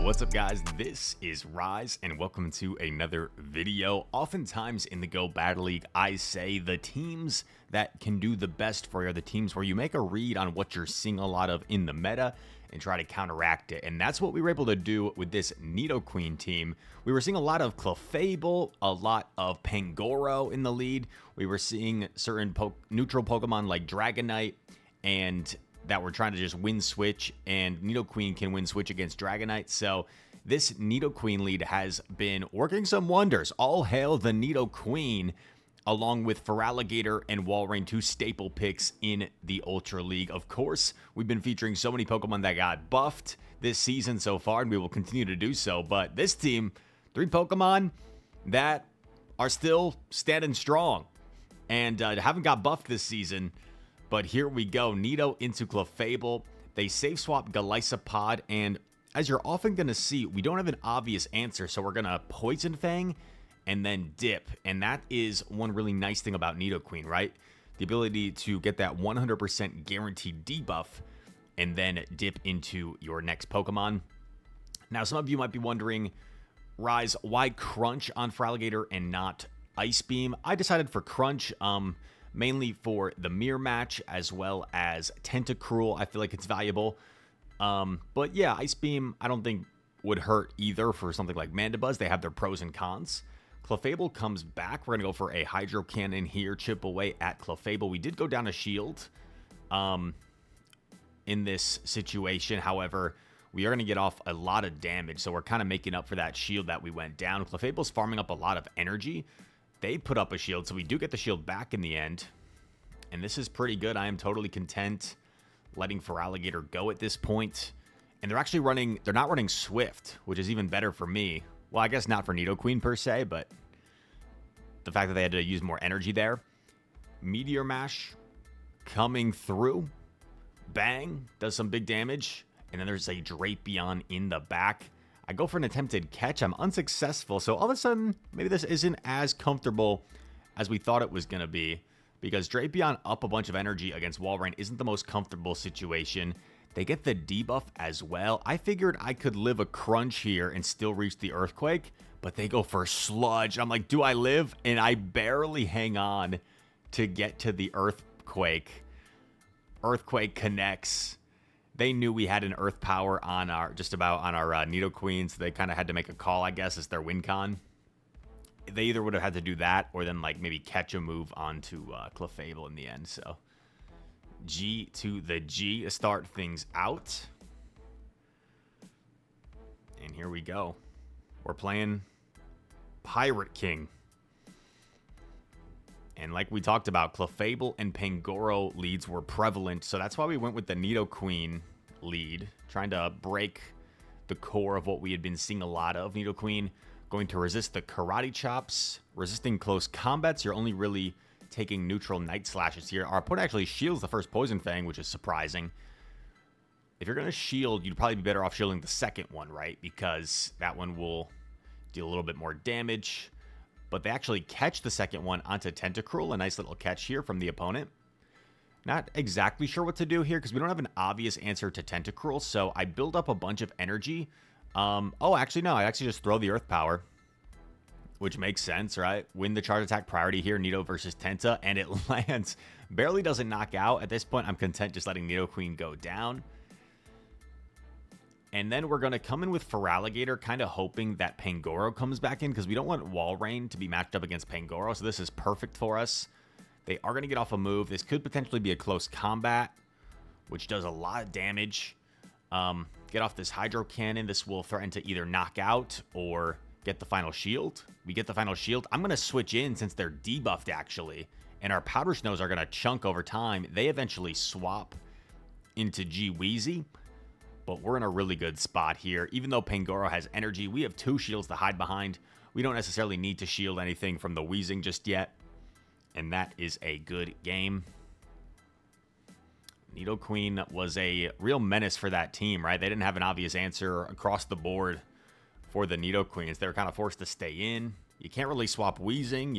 What's up, guys? This is Rise, and welcome to another video. Oftentimes in the Go Battle League, I say the teams that can do the best for you are the teams where you make a read on what you're seeing a lot of in the meta and try to counteract it. And that's what we were able to do with this Nidoqueen team. We were seeing a lot of Clefable, a lot of Pangoro in the lead. We were seeing certain neutral Pokemon like Dragonite and that we're trying to just win switch, and Nidoqueen can win switch against Dragonite. So this Nidoqueen lead has been working some wonders. All hail the Nidoqueen, along with Feraligatr and Walrein, two staple picks in the Ultra League. Of course, we've been featuring so many Pokemon that got buffed this season so far, and we will continue to do so. But this team, 3 Pokemon that are still standing strong and haven't got buffed this season. But here we go, Nido into Clefable. They safe swap Golisopod, and as you're often going to see, we don't have an obvious answer, so we're going to Poison Fang and then dip. And that is one really nice thing about Nidoqueen, right? The ability to get that 100% guaranteed debuff and then dip into your next Pokemon. Now, some of you might be wondering, Rise, why Crunch on Feraligatr and not Ice Beam? I decided for Crunch, mainly for the mirror match as well as Tentacruel. I feel like it's valuable. But yeah, Ice Beam I don't think would hurt either for something like Mandibuzz. They have their pros and cons. Clefable comes back. We're going to go for a Hydro Cannon here, chip away at Clefable. We did go down a shield in this situation. However, we are going to get off a lot of damage, so we're kind of making up for that shield that we went down. Clefable's farming up a lot of energy. They put up a shield, so we do get the shield back in the end. And this is pretty good. I am totally content letting Feraligatr go at this point. And they're actually running, they're not running Swift, which is even better for me. Well, I guess not for Nidoqueen per se, but the fact that they had to use more energy there. Meteor Mash coming through. Bang, does some big damage. And then there's a Drapion in the back. I go for an attempted catch. I'm unsuccessful. So all of a sudden, maybe this isn't as comfortable as we thought it was going to be. Because Drapion up a bunch of energy against Walrein isn't the most comfortable situation. They get the debuff as well. I figured I could live a Crunch here and still reach the Earthquake. But they go for Sludge. I'm like, do I live? And I barely hang on to get to the Earthquake. Earthquake connects. They knew we had an Earth Power on our, just about on our Nidoqueen, so they kind of had to make a call, I guess, as their win con. They either would have had to do that or then like maybe catch a move onto Clefable in the end. So G to the G to start things out. And here we go. We're playing Pirate King. And like we talked about, Clefable and Pangoro leads were prevalent. So that's why we went with the Nidoqueen lead, trying to break the core of what we had been seeing a lot of. Nidoqueen going to resist the Karate Chops, resisting close combats. You're only really taking neutral Night Slashes here. Our opponent actually shields the first Poison Fang, which is surprising. If you're going to shield, you'd probably be better off shielding the second one, right? Because that one will deal a little bit more damage. But they actually catch the second one onto Tentacruel. A nice little catch here from the opponent. Not exactly sure what to do here because we don't have an obvious answer to Tentacruel. So I build up a bunch of energy. Oh, actually, no. I actually just throw the Earth Power, which makes sense, right? Win the charge attack priority here, Nido versus Tenta, and it lands. Barely doesn't knock out. At this point, I'm content just letting Nidoqueen go down. And then we're going to come in with Feraligatr, kind of hoping that Pangoro comes back in because we don't want Walrein to be matched up against Pangoro, so this is perfect for us. They are going to get off a move. This could potentially be a close combat, which does a lot of damage. Get off this Hydro Cannon. This will threaten to either knock out or get the final shield. We get the final shield. I'm going to switch in since they're debuffed, actually, and our Powder Snows are going to chunk over time. They eventually swap into G-Weezy. But we're in a really good spot here. Even though Pangoro has energy, we have 2 shields to hide behind. We don't necessarily need to shield anything from the Weezing just yet. And that is a good game. Nidoqueen was a real menace for that team, right? They didn't have an obvious answer across the board for the Nidoqueens. They were kind of forced to stay in. You can't really swap Weezing.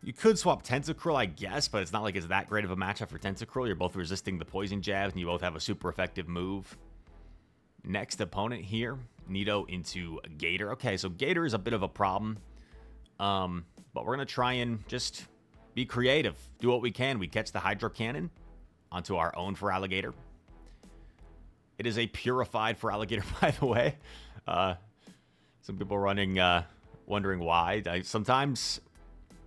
You could swap Tentacruel, I guess, but it's not like it's that great of a matchup for Tentacruel. You're both resisting the poison jabs, and you both have a super effective move. Next opponent here, Nido into Gator. Okay, so Gator is a bit of a problem. But we're going to try and just be creative. Do what we can. We catch the Hydro Cannon onto our own Feraligatr. It is a purified Feraligatr, by the way. Some people running, wondering why. Sometimes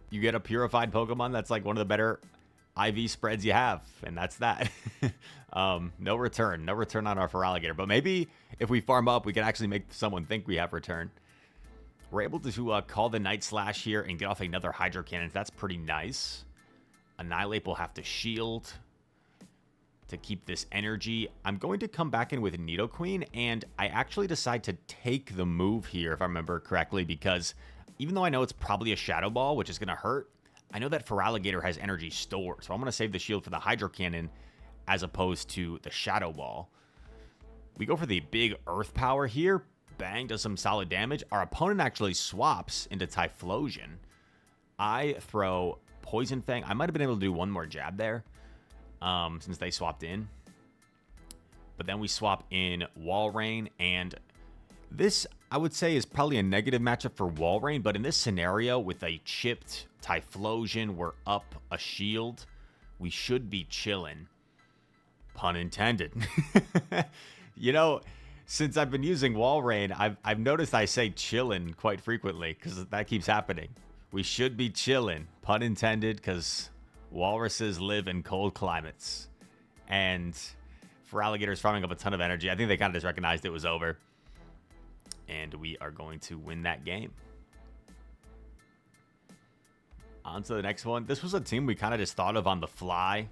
you get a purified Pokemon that's like one of the better IV spreads you have, and that's that. No return on our Feraligatr, but maybe if we farm up, we can actually make someone think we have return. We're able to call the Night Slash here and get off another Hydro Cannon. That's pretty nice. Annihilate will have to shield to keep this energy. I'm going to come back in with Nidoqueen, and I actually decide to take the move here, if I remember correctly, because even though I know it's probably a Shadow Ball, which is going to hurt, I know that Feraligatr has energy stored, so I'm going to save the shield for the Hydro Cannon as opposed to the Shadow Ball. We go for the big Earth Power here. Bang, does some solid damage. Our opponent actually swaps into Typhlosion. I throw Poison Fang. I might have been able to do one more jab there since they swapped in. But then we swap in Walrein, and this, I would say, is probably a negative matchup for Walrein, but in this scenario, with a chipped Typhlosion, we're up a shield. We should be chilling. Pun intended. You know, since I've been using Walrein, I've noticed I say chillin' quite frequently, because that keeps happening. We should be chillin', pun intended, because walruses live in cold climates. And Feraligatr is farming up a ton of energy. I think they kind of just recognized it was over. And we are going to win that game. On to the next one. This was a team we kind of just thought of on the fly.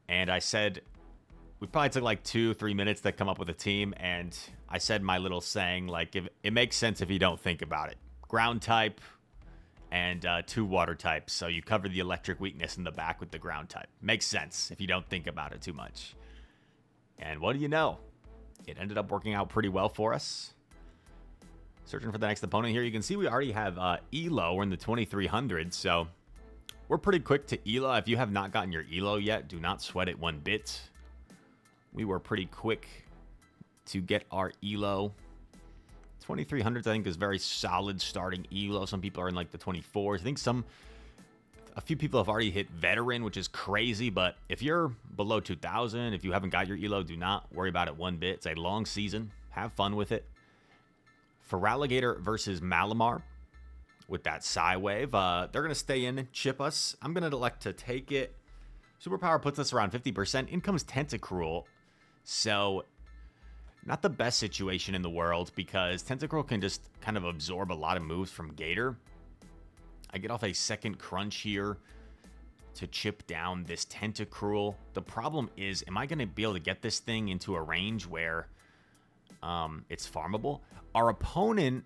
And I said, we probably took like 2-3 minutes to come up with a team. And I said my little saying, like, if, it makes sense if you don't think about it. Ground type and 2 water types. So you cover the electric weakness in the back with the ground type. Makes sense if you don't think about it too much. And what do you know? It ended up working out pretty well for us. Searching for the next opponent here. You can see we already have Elo. We're in the 2300, so we're pretty quick to Elo. If you have not gotten your Elo yet, do not sweat it one bit. We were pretty quick to get our Elo. 2300s, I think, is very solid starting Elo. Some people are in like the 24s. I think a few people have already hit Veteran, which is crazy. But if you're below 2000, if you haven't got your Elo, do not worry about it one bit. It's a long season. Have fun with it. Feraligatr versus Malamar with that Psy Wave. They're going to stay in and chip us. I'm going to elect to take it. Superpower puts us around 50%. In comes Tentacruel. So, not the best situation in the world because Tentacruel can just kind of absorb a lot of moves from Gator. I get off a second crunch here to chip down this Tentacruel. The problem is, am I going to be able to get this thing into a range where it's farmable? Our opponent...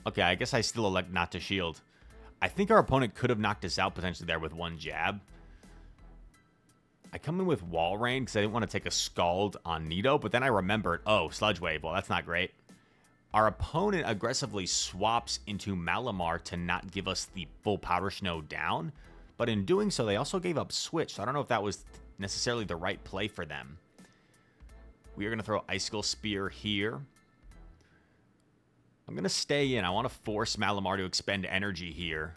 Okay, I guess I still elect not to shield. I think our opponent could have knocked us out potentially there with one jab. I come in with Walrein because I didn't want to take a Scald on Nido, but then I remembered, oh, Sludge Wave. Well, that's not great. Our opponent aggressively swaps into Malamar to not give us the full Powder Snow down, but in doing so, they also gave up Switch, so I don't know if that was necessarily the right play for them. We are going to throw Icicle Spear here. I'm going to stay in. I want to force Malamar to expend energy here.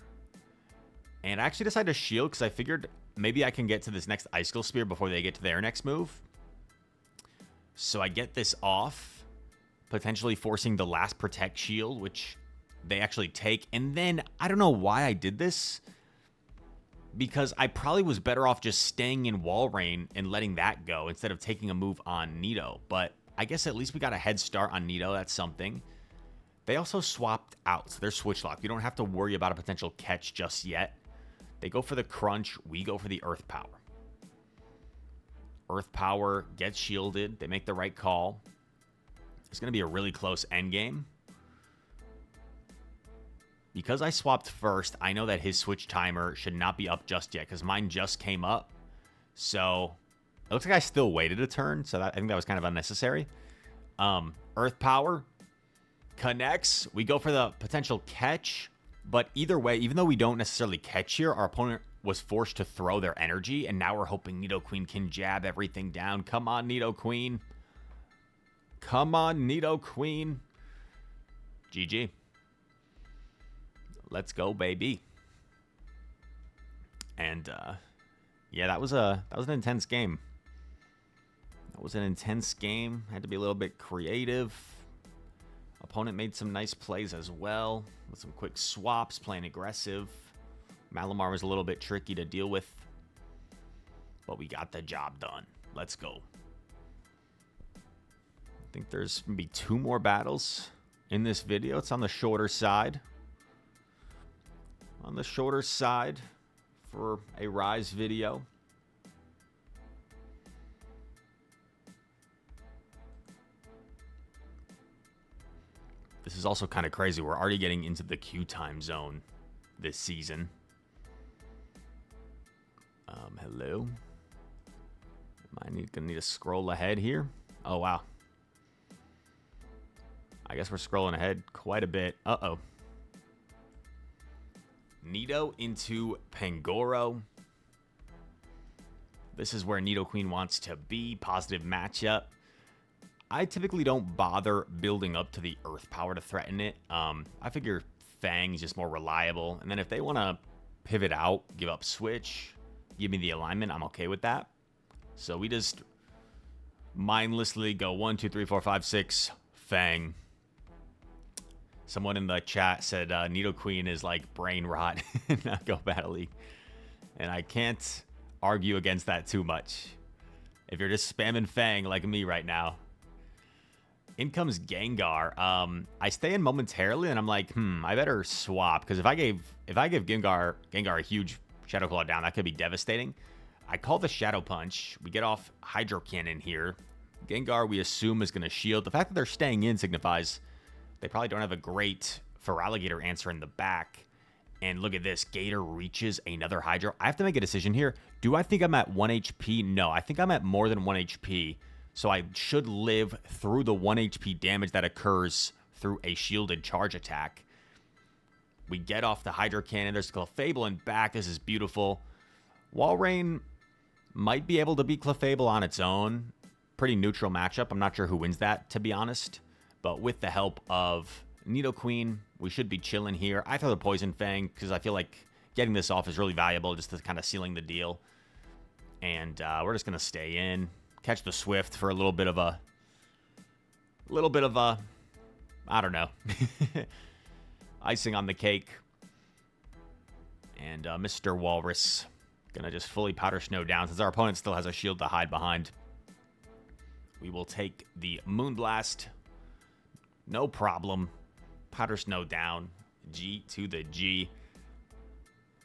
And I actually decided to shield because I figured maybe I can get to this next Icicle Spear before they get to their next move. So I get this off, potentially forcing the last Protect Shield, which they actually take. And then, I don't know why I did this, because I probably was better off just staying in Walrein and letting that go instead of taking a move on Nido. But I guess at least we got a head start on Nido. That's something. They also swapped out, so they're switch locked. You don't have to worry about a potential catch just yet. They go for the crunch. We go for the Earth Power. Earth Power gets shielded. They make the right call. It's going to be a really close endgame. Because I swapped first, I know that his switch timer should not be up just yet because mine just came up. So it looks like I still waited a turn, so I think that was kind of unnecessary. Earth Power connects. We go for the potential catch. But either way, even though we don't necessarily catch here, our opponent was forced to throw their energy, and now we're hoping Nidoqueen can jab everything down. Come on, Nidoqueen. Come on, Nidoqueen. GG. Let's go, baby. And yeah, that was an intense game. That was an intense game. Had to be a little bit creative. Opponent made some nice plays as well, with some quick swaps, playing aggressive. Malamar was a little bit tricky to deal with, but we got the job done. Let's go. I think there's maybe 2 more battles in this video. It's on the shorter side. On the shorter side for a Rise video. This is also kind of crazy. We're already getting into the Q time zone this season. Hello. Am I gonna need to scroll ahead here? Oh, wow. I guess we're scrolling ahead quite a bit. Uh-oh. Nido into Pangoro. This is where Nidoqueen wants to be. Positive matchup. I typically don't bother building up to the Earth power to threaten it. I figure Fang is just more reliable. And then if they want to pivot out, give up switch, give me the alignment, I'm okay with that. So we just mindlessly go 1, 2, 3, 4, 5, 6, Fang. Someone in the chat said Nidoqueen is like brain rot in Go Battle League. And I can't argue against that too much. If you're just spamming Fang like me right now. In comes Gengar. I stay in momentarily, and I'm like, I better swap, because if I give Gengar a huge Shadow Claw down, that could be devastating. I call the Shadow Punch. We get off Hydro Cannon here. Gengar, we assume, is going to shield. The fact that they're staying in signifies they probably don't have a great Feraligatr answer in the back. And look at this. Gator reaches another Hydro. I have to make a decision here. Do I think I'm at 1 HP? No, I think I'm at more than 1 HP. So I should live through the 1 HP damage that occurs through a shielded charge attack. We get off the Hydro Cannon. There's Clefable in back. This is beautiful. Walrein might be able to beat Clefable on its own. Pretty neutral matchup. I'm not sure who wins that, to be honest. But with the help of Nidoqueen, we should be chilling here. I throw the Poison Fang because I feel like getting this off is really valuable, just to kind of sealing the deal. And we're just going to stay in. Catch the Swift for a little bit of a, I don't know, icing on the cake. And Mr. Walrus gonna just fully Powder Snow down since our opponent still has a shield to hide behind. We will take the Moonblast. No problem. Powder Snow down. G to the G.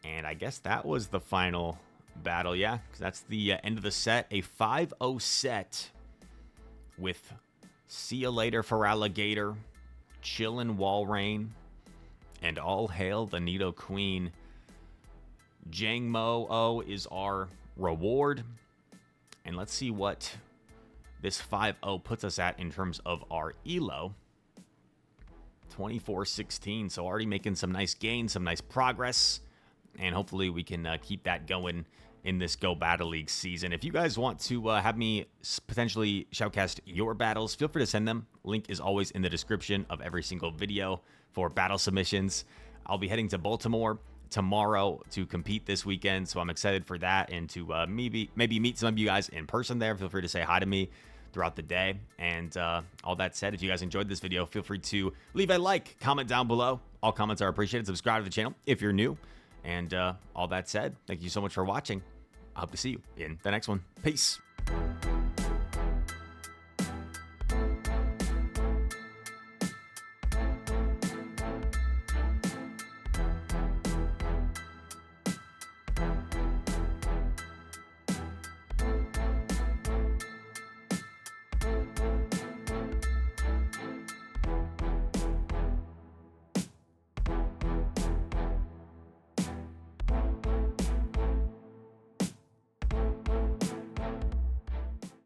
And I guess that was the final battle, yeah, because that's the end of the set. A 5-0 set with See Ya Later Feraligatr, Chillin' Walrein, and all hail the Nidoqueen. Jangmo-O is our reward. And let's see what this 5-0 puts us at in terms of our elo. 24-16, so already making some nice gains, some nice progress. And hopefully we can keep that going in this Go Battle League season. If you guys want to have me potentially shoutcast your battles, feel free to send them. Link is always in the description of every single video for battle submissions. I'll be heading to Baltimore tomorrow to compete this weekend, so I'm excited for that and to maybe meet some of you guys in person there. Feel free to say hi to me throughout the day. And all that said, if you guys enjoyed this video, feel free to leave a like, comment down below. All comments are appreciated. Subscribe to the channel if you're new. And all that said, thank you so much for watching. I hope to see you in the next one. Peace.